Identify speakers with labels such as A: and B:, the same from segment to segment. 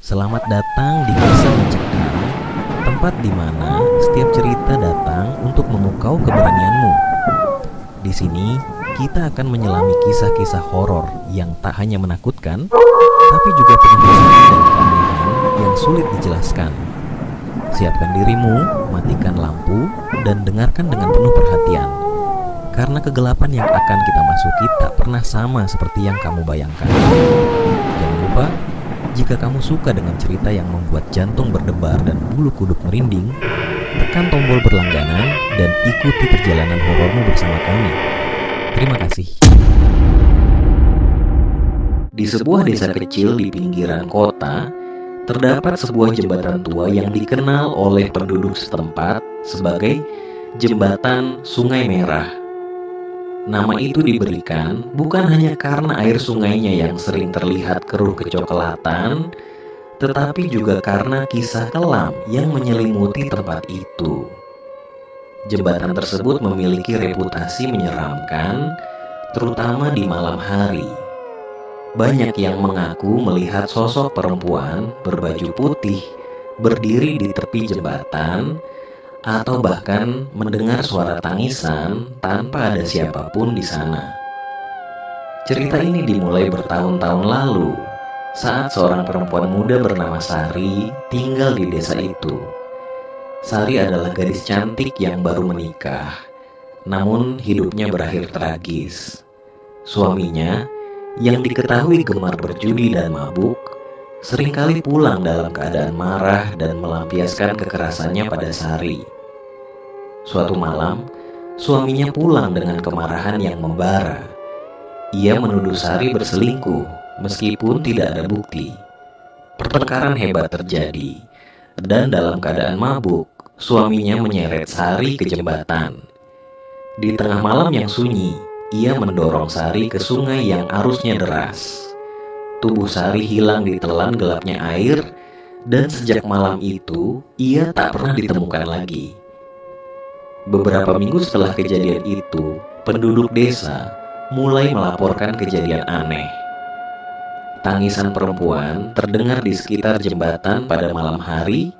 A: Selamat datang di Kisah Mencekam, tempat di mana setiap cerita datang untuk memukau keberanianmu. Di sini, kita akan menyelami kisah-kisah horor yang tak hanya menakutkan, tapi juga penuh misteri dan keanehan yang sulit dijelaskan. Siapkan dirimu, matikan lampu, dan dengarkan dengan penuh perhatian. Karena kegelapan yang akan kita masuki tak pernah sama seperti yang kamu bayangkan. Jangan lupa, jika kamu suka dengan cerita yang membuat jantung berdebar dan bulu kuduk merinding, tekan tombol berlangganan dan ikuti perjalanan horormu bersama kami. Terima kasih. Di sebuah desa kecil di pinggiran kota, terdapat sebuah jembatan tua yang dikenal oleh penduduk setempat sebagai Jembatan Sungai Merah. Nama itu diberikan bukan hanya karena air sungainya yang sering terlihat keruh kecoklatan, tetapi juga karena kisah kelam yang menyelimuti tempat itu. Jembatan tersebut memiliki reputasi menyeramkan, terutama di malam hari. Banyak yang mengaku melihat sosok perempuan berbaju putih berdiri di tepi jembatan, atau bahkan mendengar suara tangisan tanpa ada siapapun di sana. Cerita ini dimulai bertahun-tahun lalu, saat seorang perempuan muda bernama Sari tinggal di desa itu. Sari adalah gadis cantik yang baru menikah, namun hidupnya berakhir tragis. Suaminya, yang diketahui gemar berjudi dan mabuk, seringkali pulang dalam keadaan marah dan melampiaskan kekerasannya pada Sari. Suatu malam, suaminya pulang dengan kemarahan yang membara. Ia menuduh Sari berselingkuh, meskipun tidak ada bukti. Pertengkaran hebat terjadi, dan dalam keadaan mabuk, suaminya menyeret Sari ke jembatan. Di tengah malam yang sunyi, ia mendorong Sari ke sungai yang arusnya deras. Tubuh Sari hilang ditelan gelapnya air, dan sejak malam itu, ia tak pernah ditemukan lagi. Beberapa minggu setelah kejadian itu, penduduk desa mulai melaporkan kejadian aneh. Tangisan perempuan terdengar di sekitar jembatan pada malam hari,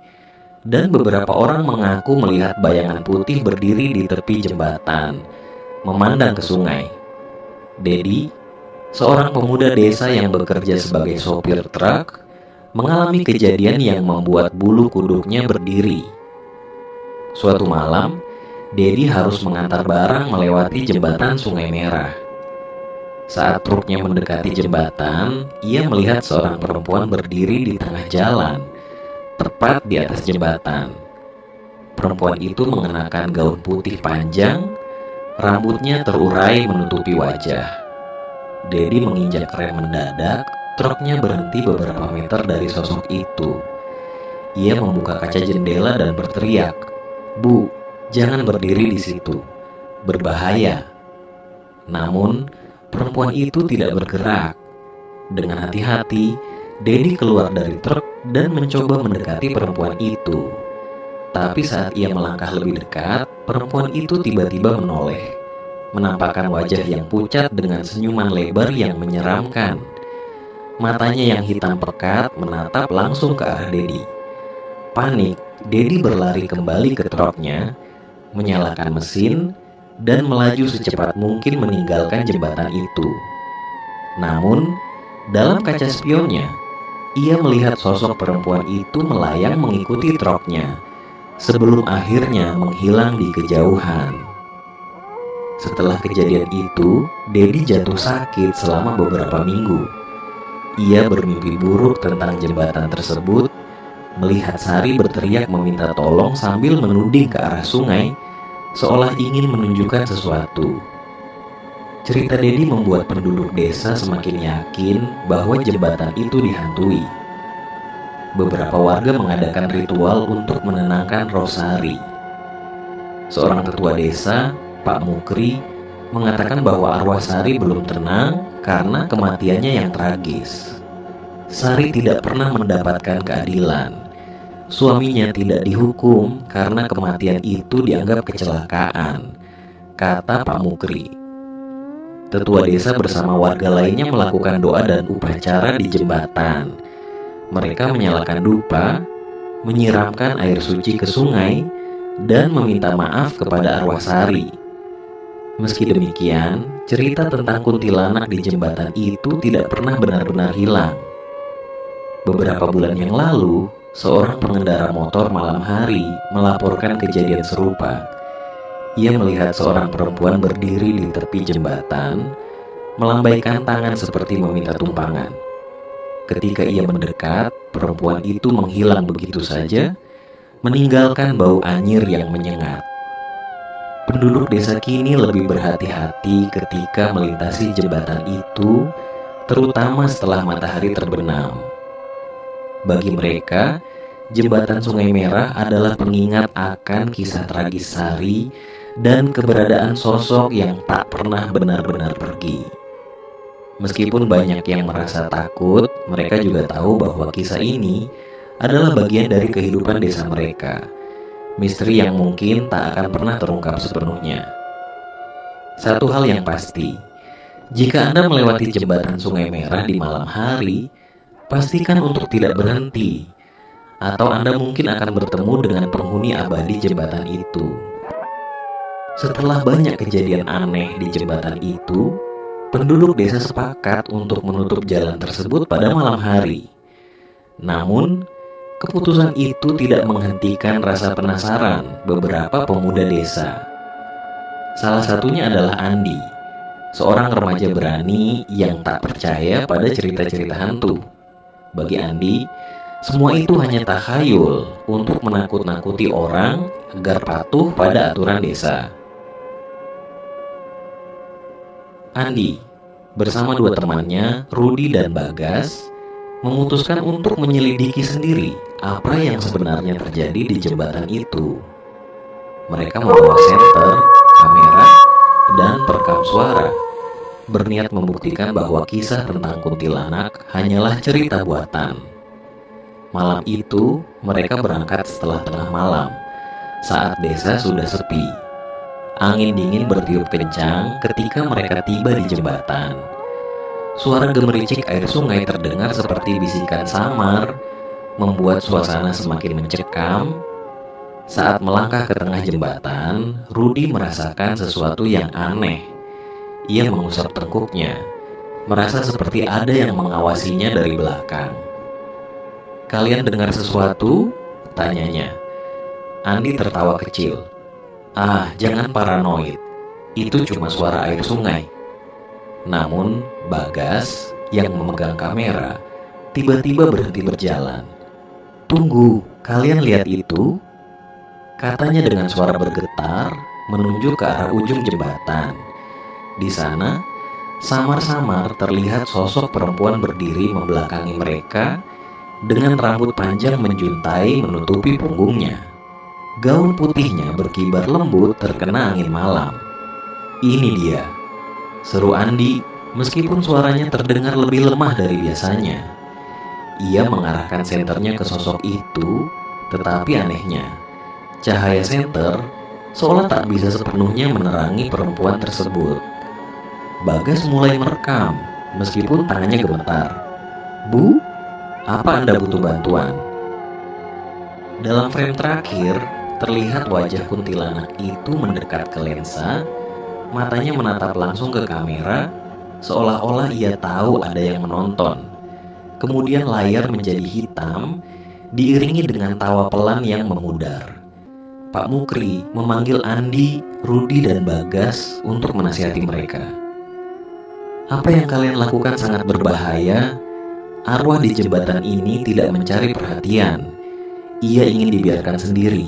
A: dan beberapa orang mengaku melihat bayangan putih berdiri di tepi jembatan, memandang ke sungai. Dedi, seorang pemuda desa yang bekerja sebagai sopir truk, mengalami kejadian yang membuat bulu kuduknya berdiri. Suatu malam, Dedi harus mengantar barang melewati jembatan Sungai Merah. Saat truknya mendekati jembatan, ia melihat seorang perempuan berdiri di tengah jalan, tepat di atas jembatan. Perempuan itu mengenakan gaun putih panjang, rambutnya terurai menutupi wajah. Dedi menginjak rem mendadak, truknya berhenti beberapa meter dari sosok itu. Ia membuka kaca jendela dan berteriak, "Bu, jangan berdiri di situ, berbahaya." Namun, perempuan itu tidak bergerak. Dengan hati-hati, Dedi keluar dari truk dan mencoba mendekati perempuan itu. Tapi saat ia melangkah lebih dekat, perempuan itu tiba-tiba menoleh, menampakkan wajah yang pucat dengan senyuman lebar yang menyeramkan. Matanya yang hitam pekat menatap langsung ke arah Dedi. Panik, Dedi berlari kembali ke truknya, menyalakan mesin, dan melaju secepat mungkin meninggalkan jembatan itu. Namun, dalam kaca spionnya, ia melihat sosok perempuan itu melayang mengikuti truknya, sebelum akhirnya menghilang di kejauhan. Setelah kejadian itu, Dedi jatuh sakit selama beberapa minggu. Ia bermimpi buruk tentang jembatan tersebut, melihat Sari berteriak meminta tolong sambil menuding ke arah sungai, seolah ingin menunjukkan sesuatu. Cerita Dedi membuat penduduk desa semakin yakin bahwa jembatan itu dihantui. Beberapa warga mengadakan ritual untuk menenangkan roh Sari. Seorang tetua desa, Pak Mukri, mengatakan bahwa arwah Sari belum tenang karena kematiannya yang tragis. Sari tidak pernah mendapatkan keadilan. Suaminya tidak dihukum karena kematian itu dianggap kecelakaan, kata Pak Mukri. Tetua desa bersama warga lainnya melakukan doa dan upacara di jembatan. Mereka menyalakan dupa, menyiramkan air suci ke sungai, dan meminta maaf kepada arwah Sari. Meski demikian, cerita tentang kuntilanak di jembatan itu tidak pernah benar-benar hilang. Beberapa bulan yang lalu, seorang pengendara motor malam hari melaporkan kejadian serupa. Ia melihat seorang perempuan berdiri di tepi jembatan, melambaikan tangan seperti meminta tumpangan. Ketika ia mendekat, perempuan itu menghilang begitu saja, meninggalkan bau anyir yang menyengat. Penduduk desa kini lebih berhati-hati ketika melintasi jembatan itu, terutama setelah matahari terbenam. Bagi mereka, jembatan Sungai Merah adalah pengingat akan kisah tragis Sari dan keberadaan sosok yang tak pernah benar-benar pergi. Meskipun banyak yang merasa takut, mereka juga tahu bahwa kisah ini adalah bagian dari kehidupan desa mereka. Misteri yang mungkin tak akan pernah terungkap sepenuhnya. Satu hal yang pasti, jika Anda melewati jembatan Sungai Merah di malam hari, pastikan untuk tidak berhenti, atau Anda mungkin akan bertemu dengan penghuni abadi jembatan itu. Setelah banyak kejadian aneh di jembatan itu, penduduk desa sepakat untuk menutup jalan tersebut pada malam hari. Namun, keputusan itu tidak menghentikan rasa penasaran beberapa pemuda desa. Salah satunya adalah Andi, seorang remaja berani yang tak percaya pada cerita-cerita hantu. Bagi Andi, semua itu hanya takhayul untuk menakut-nakuti orang agar patuh pada aturan desa. Andi, bersama dua temannya, Rudi dan Bagas, memutuskan untuk menyelidiki sendiri apa yang sebenarnya terjadi di jembatan itu. Mereka membawa senter, kamera, dan perekam suara, berniat membuktikan bahwa kisah tentang kuntilanak hanyalah cerita buatan. Malam itu, mereka berangkat setelah tengah malam, saat desa sudah sepi. Angin dingin bertiup kencang ketika mereka tiba di jembatan. Suara gemericik air sungai terdengar seperti bisikan samar, membuat suasana semakin mencekam. Saat melangkah ke tengah jembatan, Rudi merasakan sesuatu yang aneh. Ia mengusap tengkuknya, merasa seperti ada yang mengawasinya dari belakang. "Kalian dengar sesuatu?" tanyanya. Andi tertawa kecil. "Ah, jangan paranoid. Itu cuma suara air sungai." Namun, Bagas yang memegang kamera tiba-tiba berhenti berjalan. "Tunggu, kalian lihat itu?" katanya dengan suara bergetar, menunjuk ke arah ujung jembatan. Di sana, samar-samar terlihat sosok perempuan berdiri membelakangi mereka dengan rambut panjang menjuntai menutupi punggungnya. Gaun putihnya berkibar lembut terkena angin malam. "Ini dia," seru Andi, meskipun suaranya terdengar lebih lemah dari biasanya. Ia mengarahkan senternya ke sosok itu, tetapi anehnya, cahaya senter seolah tak bisa sepenuhnya menerangi perempuan tersebut. Bagas mulai merekam, meskipun tangannya gemetar. "Bu, apa Anda butuh bantuan?" Dalam frame terakhir, terlihat wajah kuntilanak itu mendekat ke lensa. Matanya menatap langsung ke kamera, seolah-olah ia tahu ada yang menonton. Kemudian layar menjadi hitam, diiringi dengan tawa pelan yang memudar. Pak Mukri memanggil Andi, Rudi, dan Bagas untuk menasihati mereka. "Apa yang kalian lakukan sangat berbahaya. Arwah di jembatan ini tidak mencari perhatian. Ia ingin dibiarkan sendiri.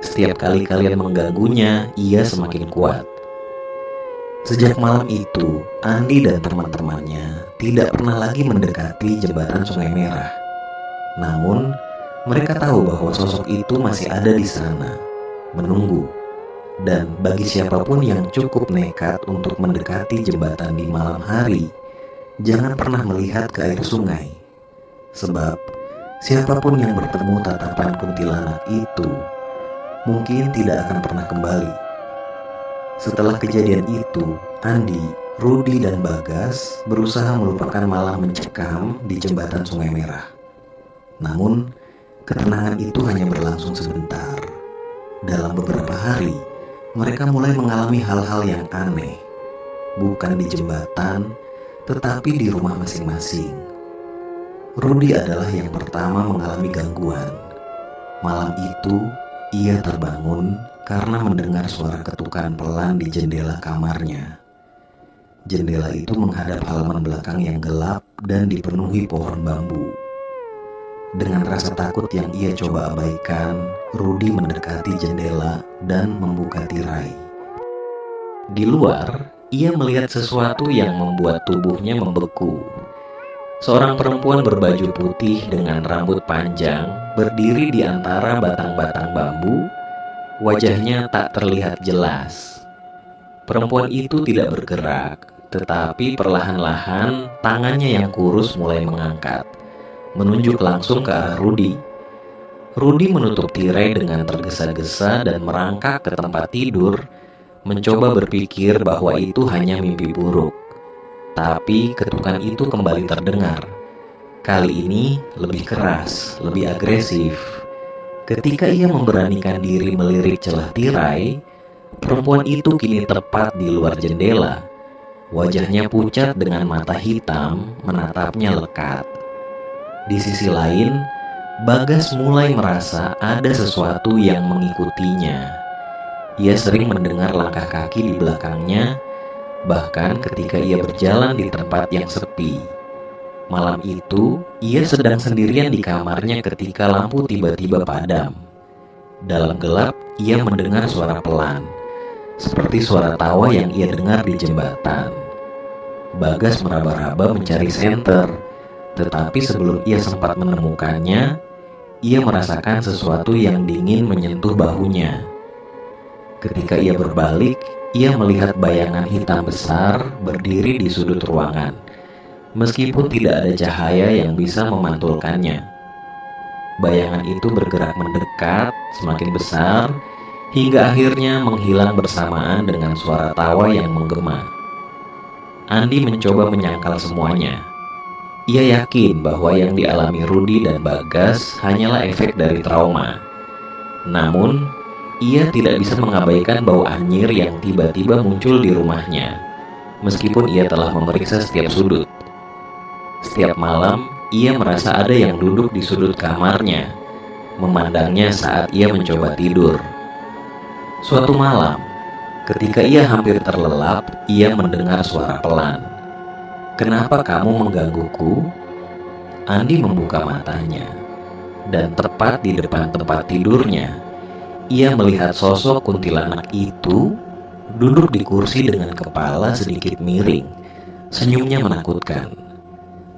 A: Setiap kali kalian mengganggunya, ia semakin kuat." Sejak malam itu, Andi dan teman-temannya tidak pernah lagi mendekati jembatan Sungai Merah. Namun, mereka tahu bahwa sosok itu masih ada di sana, menunggu. Dan bagi siapapun yang cukup nekat untuk mendekati jembatan di malam hari, jangan pernah melihat ke air sungai. Sebab, siapapun yang bertemu tatapan kuntilanak itu, mungkin tidak akan pernah kembali. Setelah kejadian itu, Andi, Rudi, dan Bagas berusaha melupakan malam mencekam di jembatan Sungai Merah. Namun, ketenangan itu hanya berlangsung sebentar. Dalam beberapa hari, mereka mulai mengalami hal-hal yang aneh. Bukan di jembatan, tetapi di rumah masing-masing. Rudy adalah yang pertama mengalami gangguan. Malam itu, ia terbangun karena mendengar suara ketukan pelan di jendela kamarnya. Jendela itu menghadap halaman belakang yang gelap dan dipenuhi pohon bambu. Dengan rasa takut yang ia coba abaikan, Rudy mendekati jendela dan membuka tirai. Di luar, ia melihat sesuatu yang membuat tubuhnya membeku. Seorang perempuan berbaju putih dengan rambut panjang berdiri di antara batang-batang bambu. Wajahnya tak terlihat jelas. Perempuan itu tidak bergerak, tetapi perlahan-lahan tangannya yang kurus mulai mengangkat, menunjuk langsung ke arah Rudy. Rudy menutup tirai dengan tergesa-gesa dan merangkak ke tempat tidur, mencoba berpikir bahwa itu hanya mimpi buruk. Tapi ketukan itu kembali terdengar. Kali ini lebih keras, lebih agresif. Ketika ia memberanikan diri melirik celah tirai, perempuan itu kini tepat di luar jendela. Wajahnya pucat dengan mata hitam menatapnya lekat. Di sisi lain, Bagas mulai merasa ada sesuatu yang mengikutinya. Ia sering mendengar langkah kaki di belakangnya, bahkan ketika ia berjalan di tempat yang sepi. Malam itu, ia sedang sendirian di kamarnya ketika lampu tiba-tiba padam. Dalam gelap, ia mendengar suara pelan, seperti suara tawa yang ia dengar di jembatan. Bagas meraba-raba mencari senter, tetapi sebelum ia sempat menemukannya, ia merasakan sesuatu yang dingin menyentuh bahunya. Ketika ia berbalik, ia melihat bayangan hitam besar berdiri di sudut ruangan, meskipun tidak ada cahaya yang bisa memantulkannya. Bayangan itu bergerak mendekat, semakin besar, hingga akhirnya menghilang bersamaan dengan suara tawa yang menggema. Andi mencoba menyangkal semuanya. Ia yakin bahwa yang dialami Rudy dan Bagas hanyalah efek dari trauma. Namun, ia tidak bisa mengabaikan bau anyir yang tiba-tiba muncul di rumahnya, meskipun ia telah memeriksa setiap sudut. Setiap malam, ia merasa ada yang duduk di sudut kamarnya, memandangnya saat ia mencoba tidur. Suatu malam, ketika ia hampir terlelap, ia mendengar suara pelan. "Kenapa kamu menggangguku?" Andi membuka matanya, dan tepat di depan tempat tidurnya, ia melihat sosok kuntilanak itu duduk di kursi dengan kepala sedikit miring. Senyumnya menakutkan.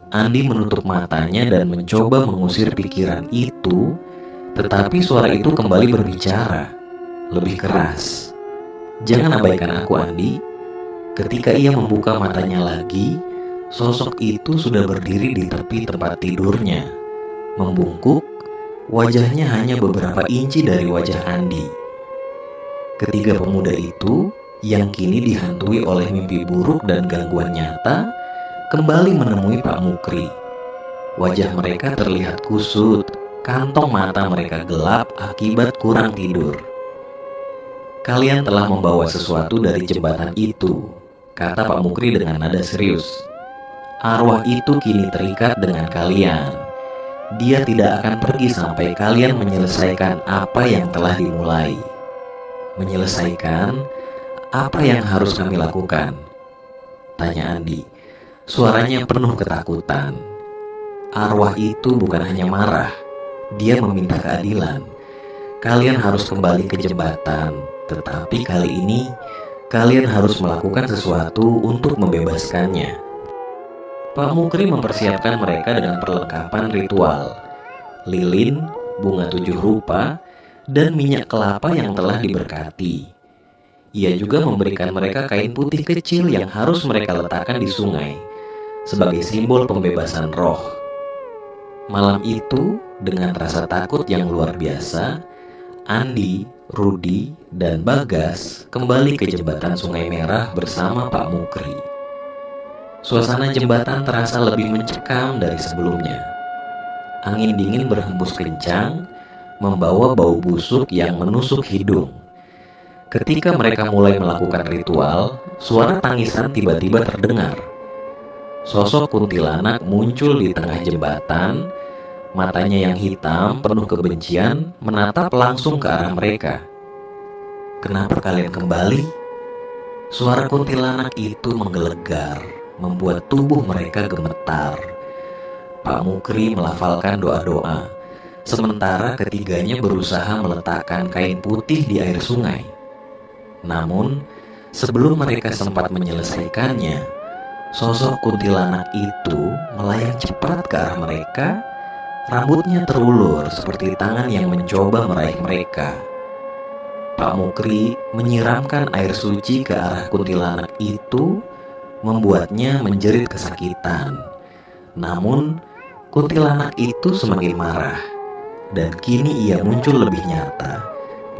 A: Andi menutup matanya dan mencoba mengusir pikiran itu, tetapi suara itu kembali berbicara, lebih keras. "Jangan abaikan aku, Andi." Ketika ia membuka matanya lagi, sosok itu sudah berdiri di tepi tempat tidurnya, membungkuk. Wajahnya hanya beberapa inci dari wajah Andi. Ketiga pemuda itu, yang kini dihantui oleh mimpi buruk dan gangguan nyata, kembali menemui Pak Mukri. Wajah mereka terlihat kusut, kantong mata mereka gelap akibat kurang tidur. "Kalian telah membawa sesuatu dari jembatan itu," kata Pak Mukri dengan nada serius. "Arwah itu kini terikat dengan kalian. Dia tidak akan pergi sampai kalian menyelesaikan apa yang telah dimulai." "Menyelesaikan? Apa yang harus kami lakukan?" tanya Andi. Suaranya penuh ketakutan. "Arwah itu bukan hanya marah, dia meminta keadilan. Kalian harus kembali ke jembatan, tetapi kali ini kalian harus melakukan sesuatu untuk membebaskannya." Pak Mukri mempersiapkan mereka dengan perlengkapan ritual, lilin, bunga 7 rupa, dan minyak kelapa yang telah diberkati. Ia juga memberikan mereka kain putih kecil yang harus mereka letakkan di sungai, sebagai simbol pembebasan roh. Malam itu, dengan rasa takut yang luar biasa, Andi, Rudy, dan Bagas kembali ke jembatan Sungai Merah bersama Pak Mukri. Suasana jembatan terasa lebih mencekam dari sebelumnya. Angin dingin berhembus kencang, membawa bau busuk yang menusuk hidung. Ketika mereka mulai melakukan ritual, suara tangisan tiba-tiba terdengar. Sosok kuntilanak muncul di tengah jembatan, matanya yang hitam penuh kebencian menatap langsung ke arah mereka. "Kenapa kalian kembali?" Suara kuntilanak itu menggelegar, membuat tubuh mereka gemetar. Pak Mukri melafalkan doa-doa, sementara ketiganya berusaha meletakkan kain putih di air sungai. Namun, sebelum mereka sempat menyelesaikannya, sosok kuntilanak itu melayang cepat ke arah mereka. Rambutnya terulur seperti tangan yang mencoba meraih mereka. Pak Mukri menyiramkan air suci ke arah kuntilanak itu, membuatnya menjerit kesakitan. Namun, kuntilanak itu semakin marah, dan kini ia muncul lebih nyata,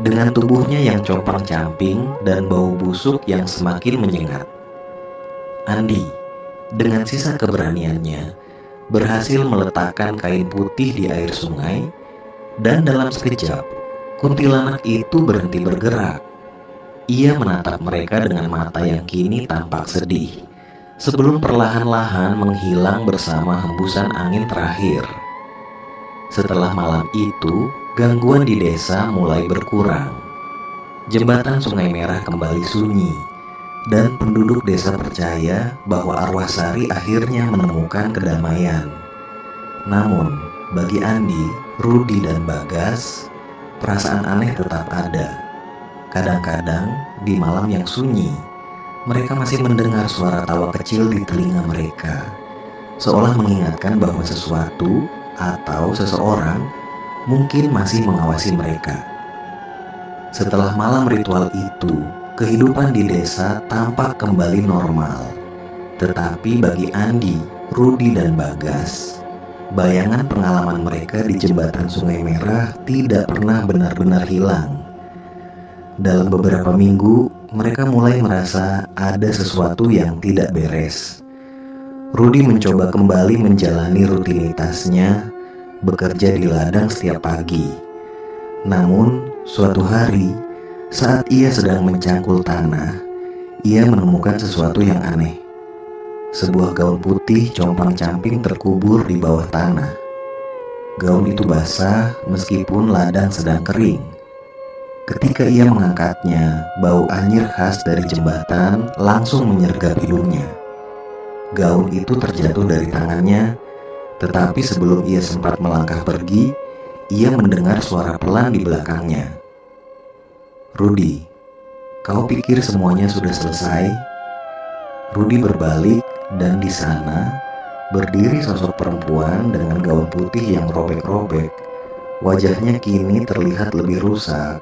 A: dengan tubuhnya yang compang-camping dan bau busuk yang semakin menyengat. Andi, dengan sisa keberaniannya, berhasil meletakkan kain putih di air sungai, dan dalam sekejap, kuntilanak itu berhenti bergerak. Ia menatap mereka dengan mata yang kini tampak sedih, sebelum perlahan-lahan menghilang bersama hembusan angin terakhir. Setelah malam itu, gangguan di desa mulai berkurang. Jembatan Sungai Merah kembali sunyi, dan penduduk desa percaya bahwa arwah Sari akhirnya menemukan kedamaian. Namun, bagi Andi, Rudi, dan Bagas, perasaan aneh tetap ada. Kadang-kadang, di malam yang sunyi, mereka masih mendengar suara tawa kecil di telinga mereka, seolah mengingatkan bahwa sesuatu atau seseorang mungkin masih mengawasi mereka. Setelah malam ritual itu, kehidupan di desa tampak kembali normal. Tetapi bagi Andi, Rudi, dan Bagas, bayangan pengalaman mereka di jembatan Sungai Merah tidak pernah benar-benar hilang. Dalam beberapa minggu, mereka mulai merasa ada sesuatu yang tidak beres. Rudi mencoba kembali menjalani rutinitasnya, bekerja di ladang setiap pagi. Namun, suatu hari, saat ia sedang mencangkul tanah, ia menemukan sesuatu yang aneh. Sebuah gaun putih compang-camping terkubur di bawah tanah. Gaun itu basah meskipun ladang sedang kering. Ketika ia mengangkatnya, bau anyir khas dari jembatan langsung menyergap hidungnya. Gaun itu terjatuh dari tangannya, tetapi sebelum ia sempat melangkah pergi, ia mendengar suara pelan di belakangnya. "Rudi, kau pikir semuanya sudah selesai?" Rudi berbalik, dan di sana berdiri sosok perempuan dengan gaun putih yang robek-robek. Wajahnya kini terlihat lebih rusak,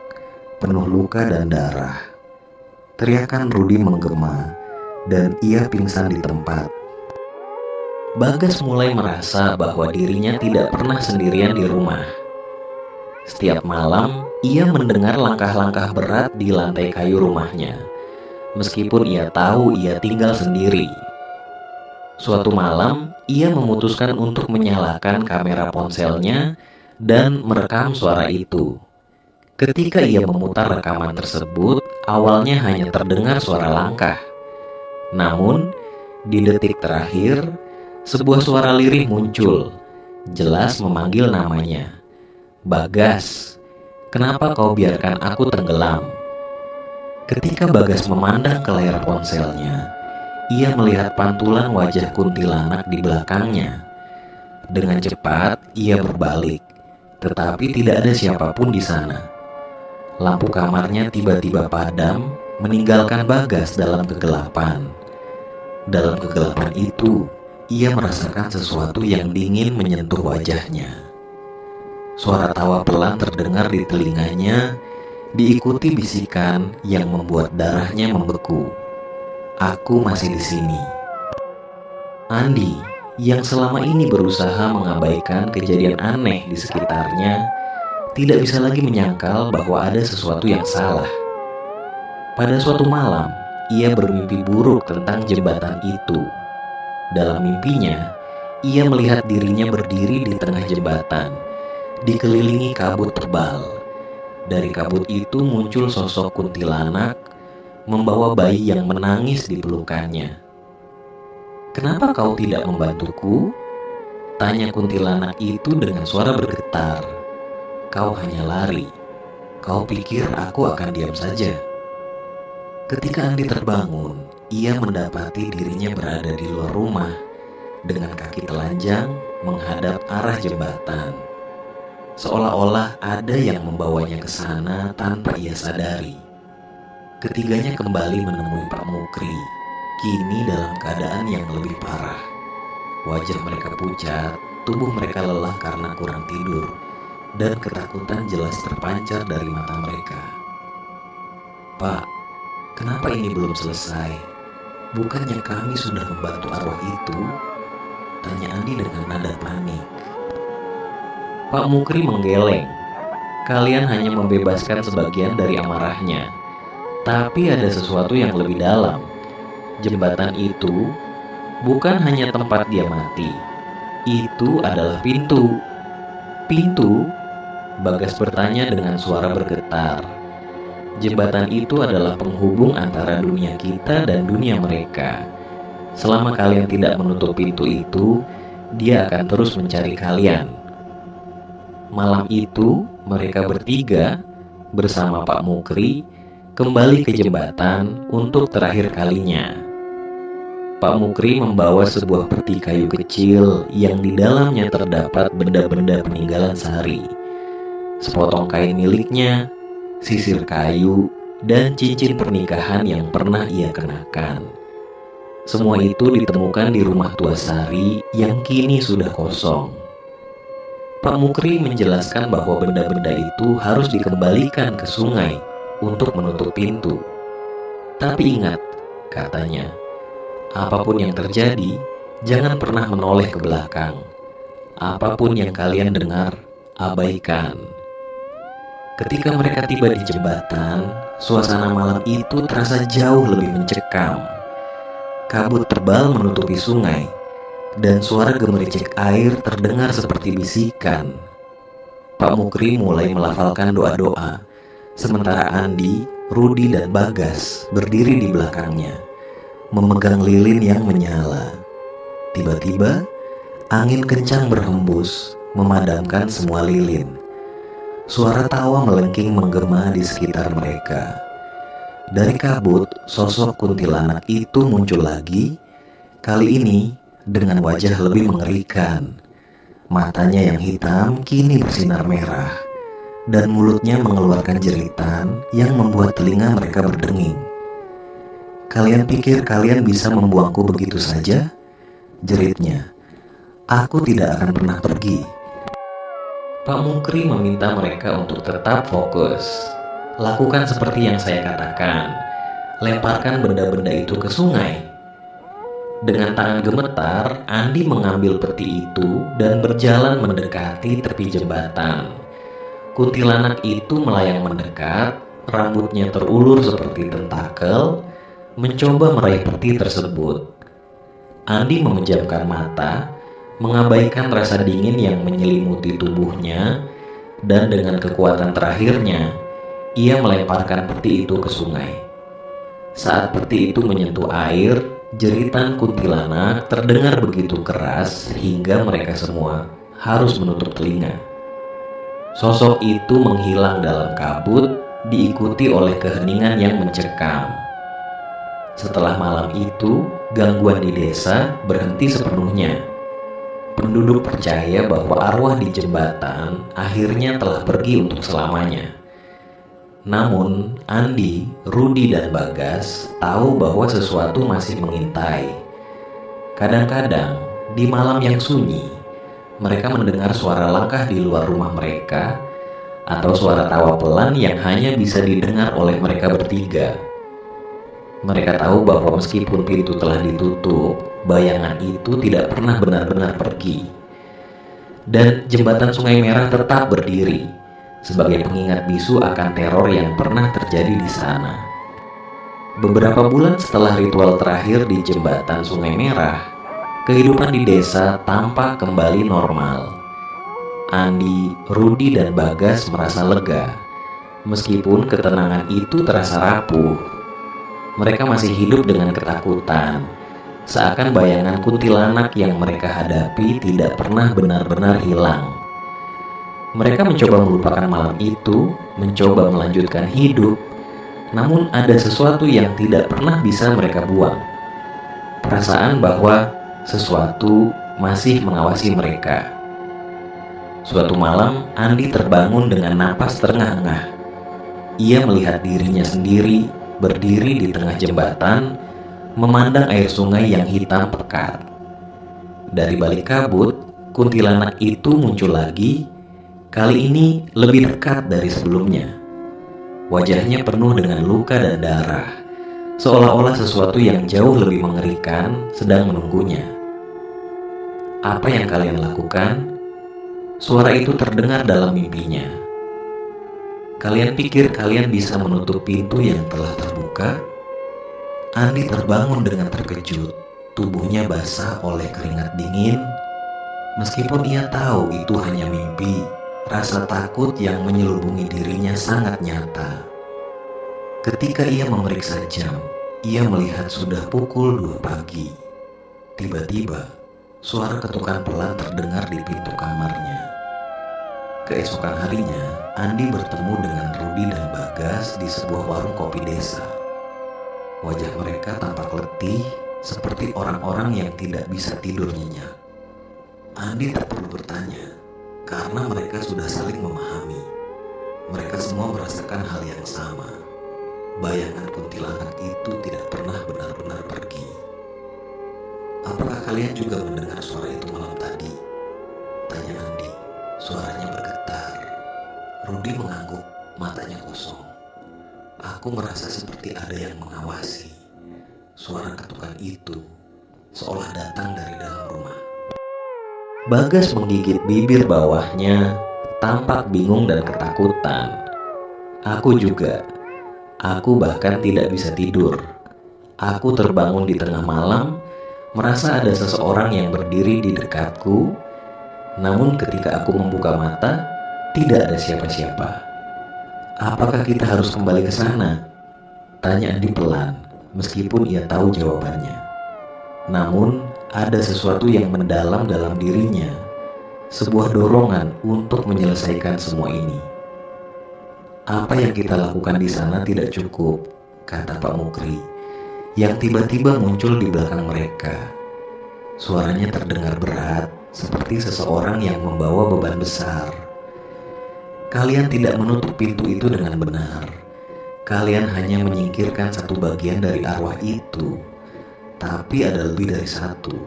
A: penuh luka dan darah. Teriakan Rudi menggema, dan ia pingsan di tempat. Bagas mulai merasa bahwa dirinya tidak pernah sendirian di rumah. Setiap malam, ia mendengar langkah-langkah berat di lantai kayu rumahnya, meskipun ia tahu ia tinggal sendiri. Suatu malam, ia memutuskan untuk menyalakan kamera ponselnya dan merekam suara itu. Ketika ia memutar rekaman tersebut, awalnya hanya terdengar suara langkah. Namun, di detik terakhir, sebuah suara lirih muncul, jelas memanggil namanya. "Bagas, kenapa kau biarkan aku tenggelam?" Ketika Bagas memandang ke layar ponselnya, ia melihat pantulan wajah kuntilanak di belakangnya. Dengan cepat, ia berbalik, tetapi tidak ada siapapun di sana. Lampu kamarnya tiba-tiba padam, meninggalkan Bagas dalam kegelapan. Dalam kegelapan itu, ia merasakan sesuatu yang dingin menyentuh wajahnya. Suara tawa pelan terdengar di telinganya, diikuti bisikan yang membuat darahnya membeku. "Aku masih di sini." Andi, yang selama ini berusaha mengabaikan kejadian aneh di sekitarnya, tidak bisa lagi menyangkal bahwa ada sesuatu yang salah. Pada suatu malam, ia bermimpi buruk tentang jembatan itu. Dalam mimpinya, Ia melihat dirinya berdiri di tengah jembatan, dikelilingi kabut tebal. Dari kabut itu muncul sosok kuntilanak membawa bayi yang menangis di pelukannya. "Kenapa kau tidak membantuku?" tanya kuntilanak itu dengan suara bergetar. "Kau hanya lari. Kau pikir aku akan diam saja?" Ketika Andi terbangun, ia mendapati dirinya berada di luar rumah dengan kaki telanjang menghadap arah jembatan. Seolah-olah ada yang membawanya ke sana tanpa ia sadari. Ketiganya kembali menemui Pak Mukri, kini dalam keadaan yang lebih parah. Wajah mereka pucat, tubuh mereka lelah karena kurang tidur, dan ketakutan jelas terpancar dari mata mereka. "Pak, kenapa ini belum selesai? Bukannya kami sudah membantu arwah itu?" tanya Andi dengan nada panik. Pak Mukri menggeleng. "Kalian hanya membebaskan sebagian dari amarahnya, tapi ada sesuatu yang lebih dalam. Jembatan itu bukan hanya tempat dia mati. Itu adalah pintu." "Pintu?" Bagas bertanya dengan suara bergetar. "Jembatan itu adalah penghubung antara dunia kita dan dunia mereka. Selama kalian tidak menutup pintu itu, dia akan terus mencari kalian." Malam itu, mereka bertiga bersama Pak Mukri kembali ke jembatan untuk terakhir kalinya. Pak Mukri membawa sebuah peti kayu kecil yang di dalamnya terdapat benda-benda peninggalan Sari. Sepotong kain miliknya, sisir kayu, dan cincin pernikahan yang pernah ia kenakan. Semua itu ditemukan di rumah tua Sari yang kini sudah kosong. Pak Mukri menjelaskan bahwa benda-benda itu harus dikembalikan ke sungai untuk menutup pintu. "Tapi ingat," katanya, "apapun yang terjadi, jangan pernah menoleh ke belakang. Apapun yang kalian dengar, abaikan." Ketika mereka tiba di jembatan, suasana malam itu terasa jauh lebih mencekam. Kabut tebal menutupi sungai, dan suara gemericik air terdengar seperti bisikan. Pak Mukri mulai melafalkan doa-doa, sementara Andi, Rudi, dan Bagas berdiri di belakangnya, memegang lilin yang menyala. Tiba-tiba, angin kencang berhembus, memadamkan semua lilin. Suara tawa melengking menggema di sekitar mereka. Dari kabut, sosok kuntilanak itu muncul lagi, kali ini dengan wajah lebih mengerikan. Matanya yang hitam kini bersinar merah, dan mulutnya mengeluarkan jeritan yang membuat telinga mereka berdenging. "Kalian pikir kalian bisa membuangku begitu saja?" jeritnya. "Aku tidak akan pernah pergi." Pak Mukri meminta mereka untuk tetap fokus. "Lakukan seperti yang saya katakan. Lemparkan benda-benda itu ke sungai." Dengan tangan gemetar, Andi mengambil peti itu dan berjalan mendekati tepi jembatan. Kuntilanak itu melayang mendekat, rambutnya terulur seperti tentakel, mencoba meraih peti tersebut. Andi memejamkan mata, mengabaikan rasa dingin yang menyelimuti tubuhnya, dan dengan kekuatan terakhirnya, ia melemparkan peti itu ke sungai. Saat peti itu menyentuh air, jeritan kuntilanak terdengar begitu keras hingga mereka semua harus menutup telinga. Sosok itu menghilang dalam kabut, diikuti oleh keheningan yang mencekam. Setelah malam itu, gangguan di desa berhenti sepenuhnya. Penduduk percaya bahwa arwah di jembatan akhirnya telah pergi untuk selamanya. Namun, Andi, Rudi, dan Bagas tahu bahwa sesuatu masih mengintai. Kadang-kadang, di malam yang sunyi, mereka mendengar suara langkah di luar rumah mereka, atau suara tawa pelan yang hanya bisa didengar oleh mereka bertiga. Mereka tahu bahwa meskipun pintu telah ditutup, bayangan itu tidak pernah benar-benar pergi. Dan jembatan Sungai Merah tetap berdiri sebagai pengingat bisu akan teror yang pernah terjadi di sana. Beberapa bulan setelah ritual terakhir di jembatan Sungai Merah, kehidupan di desa tampak kembali normal. Andi, Rudi, dan Bagas merasa lega. Meskipun ketenangan itu terasa rapuh, mereka masih hidup dengan ketakutan. Seakan bayangan kuntilanak yang mereka hadapi tidak pernah benar-benar hilang. Mereka mencoba melupakan malam itu, mencoba melanjutkan hidup. Namun ada sesuatu yang tidak pernah bisa mereka buang. Perasaan bahwa sesuatu masih mengawasi mereka. Suatu malam, Andi terbangun dengan napas terengah-engah. Ia melihat dirinya sendiri berdiri di tengah jembatan, memandang air sungai yang hitam pekat. Dari balik kabut, kuntilanak itu muncul lagi, kali ini lebih dekat dari sebelumnya. Wajahnya penuh dengan luka dan darah, seolah-olah sesuatu yang jauh lebih mengerikan sedang menunggunya. "Apa yang kalian lakukan?" Suara itu terdengar dalam mimpinya. "Kalian pikir kalian bisa menutup pintu yang telah terbuka?" Andi terbangun dengan terkejut. Tubuhnya basah oleh keringat dingin. Meskipun ia tahu itu hanya mimpi, rasa takut yang menyelubungi dirinya sangat nyata. Ketika ia memeriksa jam, ia melihat sudah pukul 2 pagi. Tiba-tiba, suara ketukan pelan terdengar di pintu kamarnya. Keesokan harinya, Andi bertemu dengan Rudi dan Bagas di sebuah warung kopi desa. Wajah mereka tampak letih, seperti orang-orang yang tidak bisa tidur nyenyak. Andi tak perlu bertanya, karena mereka sudah saling memahami. Mereka semua merasakan hal yang sama. Bayangan kuntilanak itu tidak pernah benar-benar pergi. "Apakah kalian juga mendengar suara itu malam tadi?" tanya Andi. Suaranya bergetar. Rudi mengangguk, matanya kosong. "Aku merasa seperti ada yang mengawasi." Suara ketukan itu seolah datang dari dalam rumah. Bagas menggigit bibir bawahnya, tampak bingung dan ketakutan. "Aku juga. Aku bahkan tidak bisa tidur. Aku terbangun di tengah malam, merasa ada seseorang yang berdiri di dekatku. Namun ketika aku membuka mata, tidak ada siapa-siapa." "Apakah kita harus kembali ke sana?" tanya Andi pelan, meskipun ia tahu jawabannya. Namun ada sesuatu yang mendalam dalam dirinya, sebuah dorongan untuk menyelesaikan semua ini. "Apa yang kita lakukan di sana tidak cukup," kata Pak Mukri, yang tiba-tiba muncul di belakang mereka. Suaranya terdengar berat, seperti seseorang yang membawa beban besar. "Kalian tidak menutup pintu itu dengan benar. Kalian hanya menyingkirkan satu bagian dari arwah itu. Tapi ada lebih dari satu.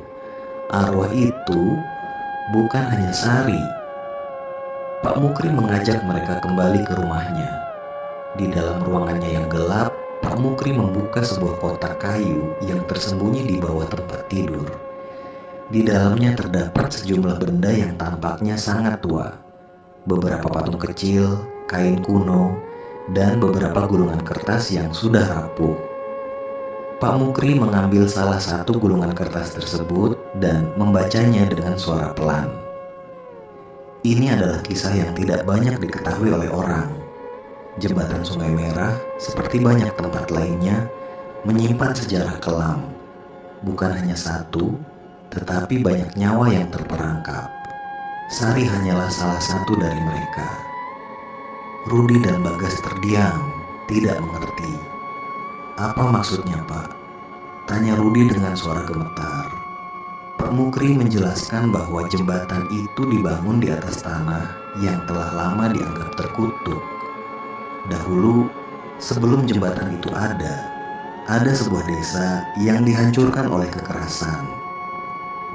A: Arwah itu bukan hanya Sari." Pak Mukri mengajak mereka kembali ke rumahnya. Di dalam ruangannya yang gelap, Pak Mukri membuka sebuah kotak kayu yang tersembunyi di bawah tempat tidur. Di dalamnya terdapat sejumlah benda yang tampaknya sangat tua. Beberapa patung kecil, kain kuno, dan beberapa gulungan kertas yang sudah rapuh. Pak Mukri mengambil salah satu gulungan kertas tersebut dan membacanya dengan suara pelan. Ini adalah kisah yang tidak banyak diketahui oleh orang. Jembatan Sungai Merah, seperti banyak tempat lainnya, menyimpan sejarah kelam. Bukan hanya satu, tetapi banyak nyawa yang terperangkap. Sari hanyalah salah satu dari mereka. Rudi dan Bagas terdiam, tidak mengerti. "Apa maksudnya, Pak?" tanya Rudi dengan suara gemetar. Pak Mukri menjelaskan bahwa jembatan itu dibangun di atas tanah yang telah lama dianggap terkutuk. Dahulu, sebelum jembatan itu ada sebuah desa yang dihancurkan oleh kekerasan.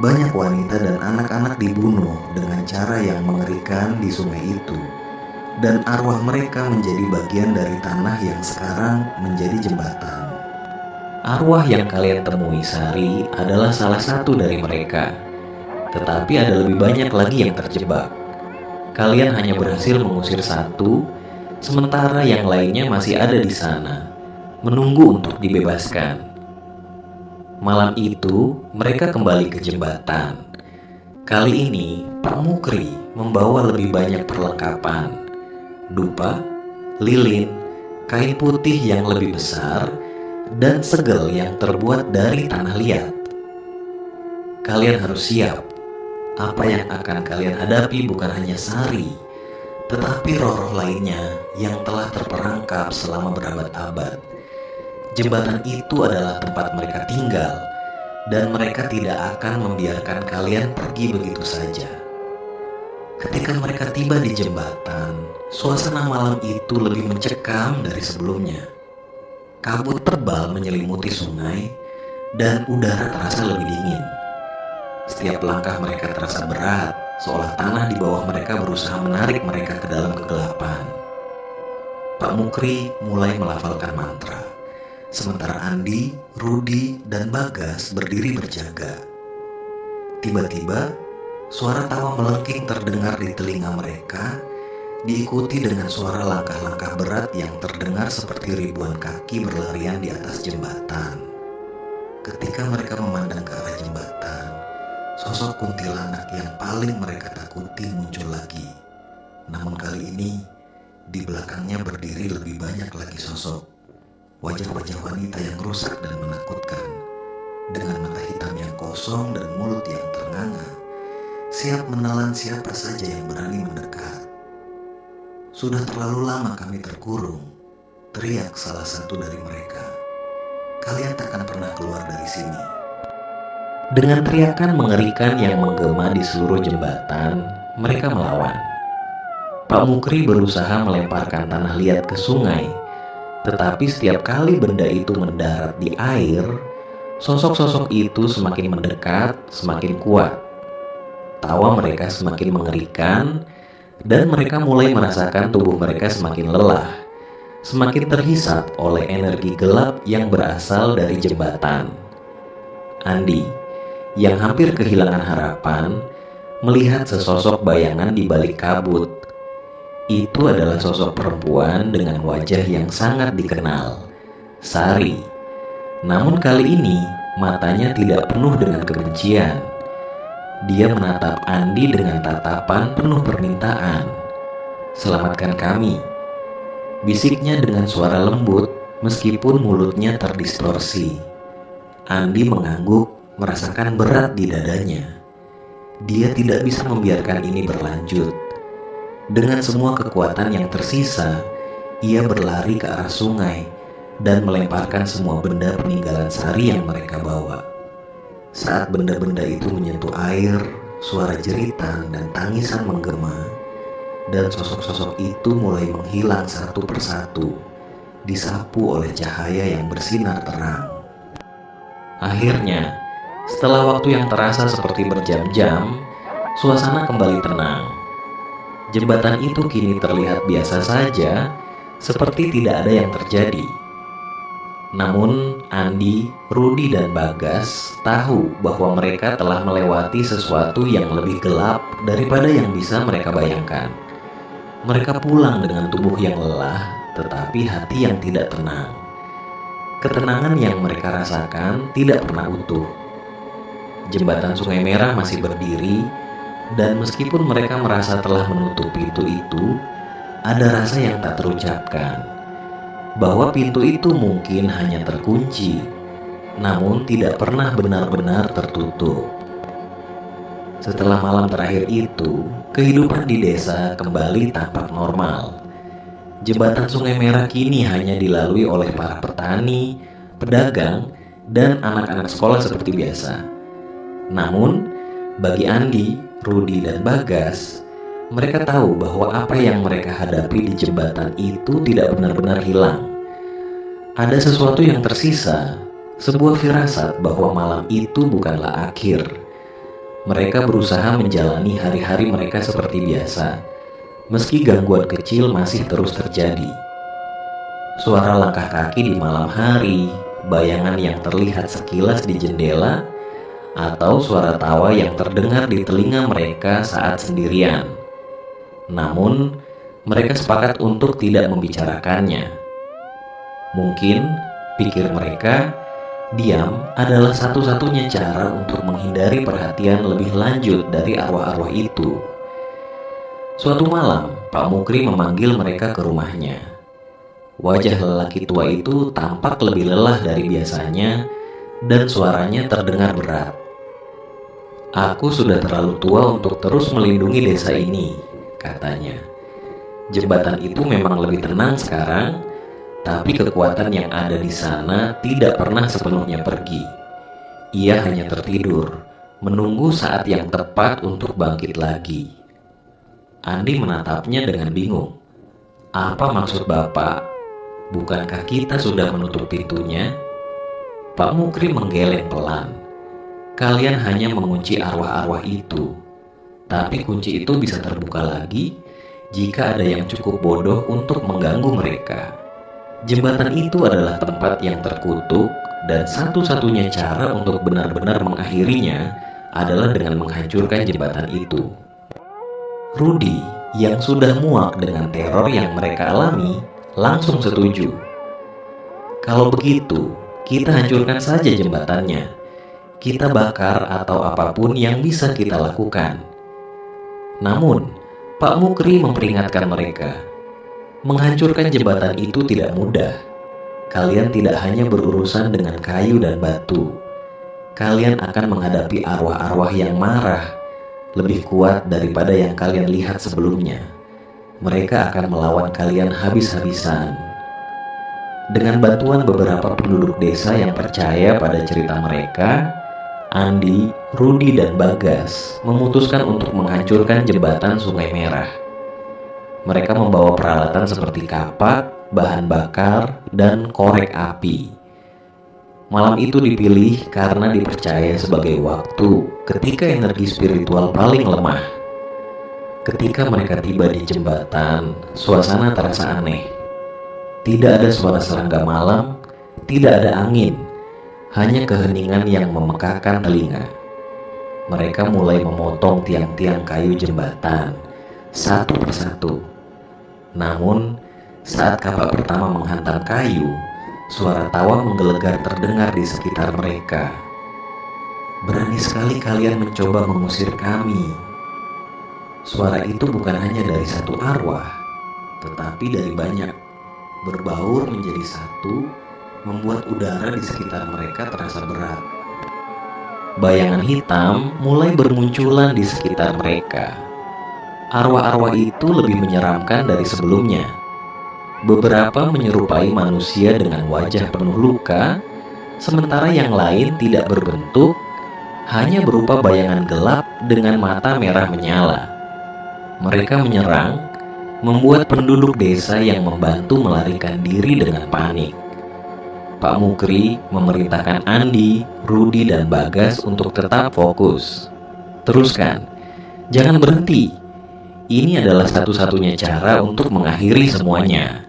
A: Banyak wanita dan anak-anak dibunuh dengan cara yang mengerikan di sungai itu, dan arwah mereka menjadi bagian dari tanah yang sekarang menjadi jembatan. Arwah yang kalian temui, Sari, adalah salah satu dari mereka. Tetapi ada lebih banyak lagi yang terjebak. Kalian hanya berhasil mengusir satu, sementara yang lainnya masih ada di sana, menunggu untuk dibebaskan. Malam itu mereka kembali ke jembatan. Kali ini Pak Mukri membawa lebih banyak perlengkapan: dupa, lilin, kain putih yang lebih besar, dan segel yang terbuat dari tanah liat. Kalian harus siap. Apa yang akan kalian hadapi bukan hanya Sari, tetapi roh-roh lainnya yang telah terperangkap selama berabad-abad. Jembatan itu adalah tempat mereka tinggal, dan mereka tidak akan membiarkan kalian pergi begitu saja. Ketika mereka tiba di jembatan, suasana malam itu lebih mencekam dari sebelumnya. Kabut tebal menyelimuti sungai, dan udara terasa lebih dingin. Setiap langkah mereka terasa berat, seolah tanah di bawah mereka berusaha menarik mereka ke dalam kegelapan. Pak Mukri mulai melafalkan mantra, sementara Andi, Rudi, dan Bagas berdiri berjaga. Tiba-tiba, suara tawa melengking terdengar di telinga mereka, diikuti dengan suara langkah-langkah berat yang terdengar seperti ribuan kaki berlarian di atas jembatan. Ketika mereka memandang ke arah jembatan, sosok kuntilanak yang paling mereka takuti muncul lagi. Namun kali ini, di belakangnya berdiri lebih banyak lagi sosok. Wajah-wajah wanita yang rusak dan menakutkan, dengan mata hitam yang kosong dan mulut yang ternganga, siap menelan siapa saja yang berani mendekat. "Sudah terlalu lama kami terkurung," teriak salah satu dari mereka. "Kalian takkan pernah keluar dari sini." Dengan teriakan mengerikan yang menggema di seluruh jembatan, mereka melawan. Pak Mukri berusaha melemparkan tanah liat ke sungai, tetapi setiap kali benda itu mendarat di air, sosok-sosok itu semakin mendekat, semakin kuat. Tawa mereka semakin mengerikan, dan mereka mulai merasakan tubuh mereka semakin lelah, semakin terhisap oleh energi gelap yang berasal dari jembatan. Andi, yang hampir kehilangan harapan, melihat sesosok bayangan di balik kabut. Itu adalah sosok perempuan dengan wajah yang sangat dikenal, Sari. Namun kali ini matanya tidak penuh dengan kebencian. Dia menatap Andi dengan tatapan penuh permintaan. "Selamatkan kami," bisiknya dengan suara lembut meskipun mulutnya terdistorsi. Andi mengangguk, merasakan berat di dadanya. Dia tidak bisa membiarkan ini berlanjut. Dengan semua kekuatan yang tersisa, ia berlari ke arah sungai dan melemparkan semua benda peninggalan Sari yang mereka bawa. Saat benda-benda itu menyentuh air, suara jeritan dan tangisan menggema, dan sosok-sosok itu mulai menghilang satu persatu, disapu oleh cahaya yang bersinar terang. Akhirnya, setelah waktu yang terasa seperti berjam-jam, suasana kembali tenang. Jembatan itu kini terlihat biasa saja, seperti tidak ada yang terjadi. Namun, Andi, Rudi, dan Bagas tahu bahwa mereka telah melewati sesuatu yang lebih gelap daripada yang bisa mereka bayangkan. Mereka pulang dengan tubuh yang lelah, tetapi hati yang tidak tenang. Ketenangan yang mereka rasakan tidak pernah utuh. Jembatan Sungai Merah masih berdiri, dan meskipun mereka merasa telah menutup pintu itu, ada rasa yang tak terucapkan, bahwa pintu itu mungkin hanya terkunci, namun tidak pernah benar-benar tertutup. Setelah malam terakhir itu, kehidupan di desa kembali tampak normal. Jembatan Sungai Merah kini hanya dilalui oleh para petani, pedagang, dan anak-anak sekolah seperti biasa. Namun, bagi Andi, Rudi, dan Bagas, mereka tahu bahwa apa yang mereka hadapi di jembatan itu tidak benar-benar hilang. Ada sesuatu yang tersisa, sebuah firasat bahwa malam itu bukanlah akhir. Mereka berusaha menjalani hari-hari mereka seperti biasa, meski gangguan kecil masih terus terjadi. Suara langkah kaki di malam hari, bayangan yang terlihat sekilas di jendela, atau suara tawa yang terdengar di telinga mereka saat sendirian. Namun, mereka sepakat untuk tidak membicarakannya. Mungkin, pikir mereka, Diam adalah satu-satunya cara untuk menghindari perhatian lebih lanjut dari arwah-arwah itu. Suatu malam, Pak Mukri memanggil mereka ke rumahnya. Wajah lelaki tua itu tampak lebih lelah dari biasanya dan suaranya terdengar berat. "Aku sudah terlalu tua untuk terus melindungi desa ini," katanya. "Jembatan itu memang lebih tenang sekarang, tapi kekuatan yang ada di sana tidak pernah sepenuhnya pergi. Ia hanya tertidur, menunggu saat yang tepat untuk bangkit lagi." Andi menatapnya dengan bingung. "Apa maksud Bapak? Bukankah kita sudah menutup pintunya?" Pak Mukri menggeleng pelan. "Kalian hanya mengunci arwah-arwah itu, tapi kunci itu bisa terbuka lagi jika ada yang cukup bodoh untuk mengganggu mereka. Jembatan itu adalah tempat yang terkutuk, dan satu-satunya cara untuk benar-benar mengakhirinya adalah dengan menghancurkan jembatan itu." Rudi yang sudah muak dengan teror yang mereka alami langsung setuju. "Kalau begitu, kita hancurkan saja jembatannya. Kita bakar atau apapun yang bisa kita lakukan." Namun, Pak Mukri memperingatkan mereka, "Menghancurkan jembatan itu tidak mudah. Kalian tidak hanya berurusan dengan kayu dan batu. Kalian akan menghadapi arwah-arwah yang marah, lebih kuat daripada yang kalian lihat sebelumnya. Mereka akan melawan kalian habis-habisan." Dengan bantuan beberapa penduduk desa yang percaya pada cerita mereka, Andi, Rudi, dan Bagas memutuskan untuk menghancurkan jembatan Sungai Merah. Mereka membawa peralatan seperti kapak, bahan bakar, dan korek api. Malam itu dipilih karena dipercaya sebagai waktu ketika energi spiritual paling lemah. Ketika mereka tiba di jembatan, suasana terasa aneh. Tidak ada suara serangga malam, tidak ada angin, hanya keheningan yang memekakan telinga. Mereka mulai memotong tiang-tiang kayu jembatan, satu persatu. Namun, saat kapak pertama menghantam kayu, suara tawa menggelegar terdengar di sekitar mereka. "Berani sekali kalian mencoba mengusir kami." Suara itu bukan hanya dari satu arwah, tetapi dari banyak. Berbaur menjadi satu, membuat udara di sekitar mereka terasa berat. Bayangan hitam mulai bermunculan di sekitar mereka. Arwah-arwah itu lebih menyeramkan dari sebelumnya. Beberapa menyerupai manusia dengan wajah penuh luka, sementara yang lain tidak berbentuk, hanya berupa bayangan gelap dengan mata merah menyala. Mereka menyerang, membuat penduduk desa yang membantu melarikan diri dengan panik. Pak Mukri memerintahkan Andi, Rudi, dan Bagas untuk tetap fokus. "Teruskan, jangan berhenti. Ini adalah satu-satunya cara untuk mengakhiri semuanya."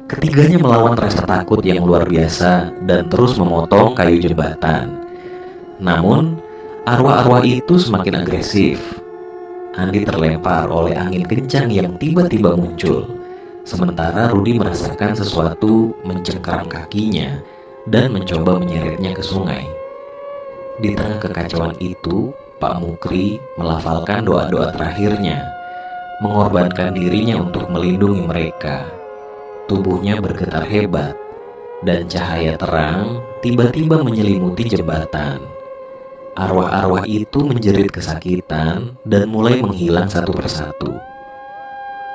A: Ketiganya melawan rasa takut yang luar biasa dan terus memotong kayu jembatan. Namun, arwah-arwah itu semakin agresif. Andi terlempar oleh angin kencang yang tiba-tiba muncul, sementara Rudi merasakan sesuatu mencengkeram kakinya dan mencoba menyeretnya ke sungai. Di tengah kekacauan itu, Pak Mukri melafalkan doa-doa terakhirnya, mengorbankan dirinya untuk melindungi mereka. Tubuhnya bergetar hebat, dan cahaya terang tiba-tiba menyelimuti jembatan. Arwah-arwah itu menjerit kesakitan dan mulai menghilang satu persatu.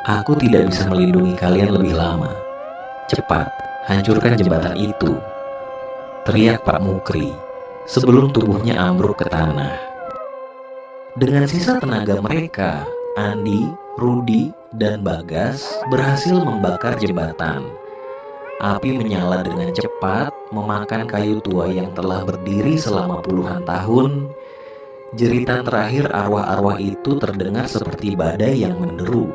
A: "Aku tidak bisa melindungi kalian lebih lama. Cepat, hancurkan jembatan itu," teriak Pak Mukri sebelum tubuhnya ambruk ke tanah. Dengan sisa tenaga mereka, Andi, Rudi, dan Bagas berhasil membakar jembatan. Api menyala dengan cepat, memakan kayu tua yang telah berdiri selama puluhan tahun. Jeritan terakhir arwah-arwah itu terdengar seperti badai yang menderu,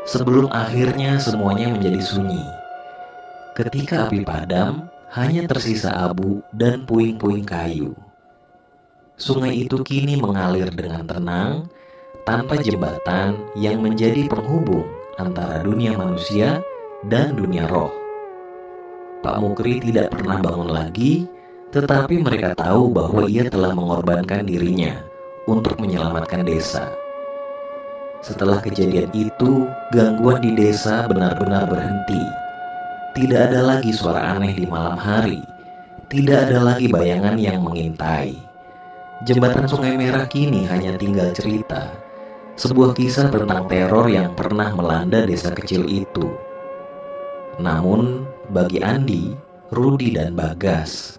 A: sebelum akhirnya semuanya menjadi sunyi. Ketika api padam, hanya tersisa abu dan puing-puing kayu. Sungai itu kini mengalir dengan tenang, tanpa jembatan yang menjadi penghubung antara dunia manusia dan dunia roh. Pak Mukri tidak pernah bangun lagi, Tetapi mereka tahu bahwa ia telah mengorbankan dirinya untuk menyelamatkan desa. Setelah kejadian itu, gangguan di desa benar-benar berhenti. Tidak ada lagi suara aneh di malam hari. Tidak ada lagi bayangan yang mengintai. Jembatan Sungai Merah kini hanya tinggal cerita, sebuah kisah tentang teror yang pernah melanda desa kecil itu. Namun, bagi Andi, Rudi, dan Bagas,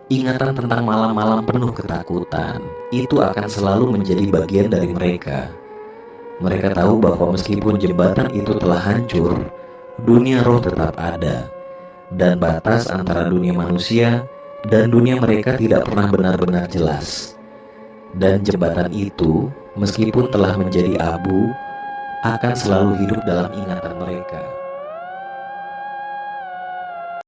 A: ingatan tentang malam-malam penuh ketakutan itu akan selalu menjadi bagian dari mereka. Mereka tahu bahwa meskipun jembatan itu telah hancur, dunia roh tetap ada, dan batas antara dunia manusia dan dunia mereka tidak pernah benar-benar jelas. Dan jembatan itu, meskipun telah menjadi abu, akan selalu hidup dalam ingatan mereka.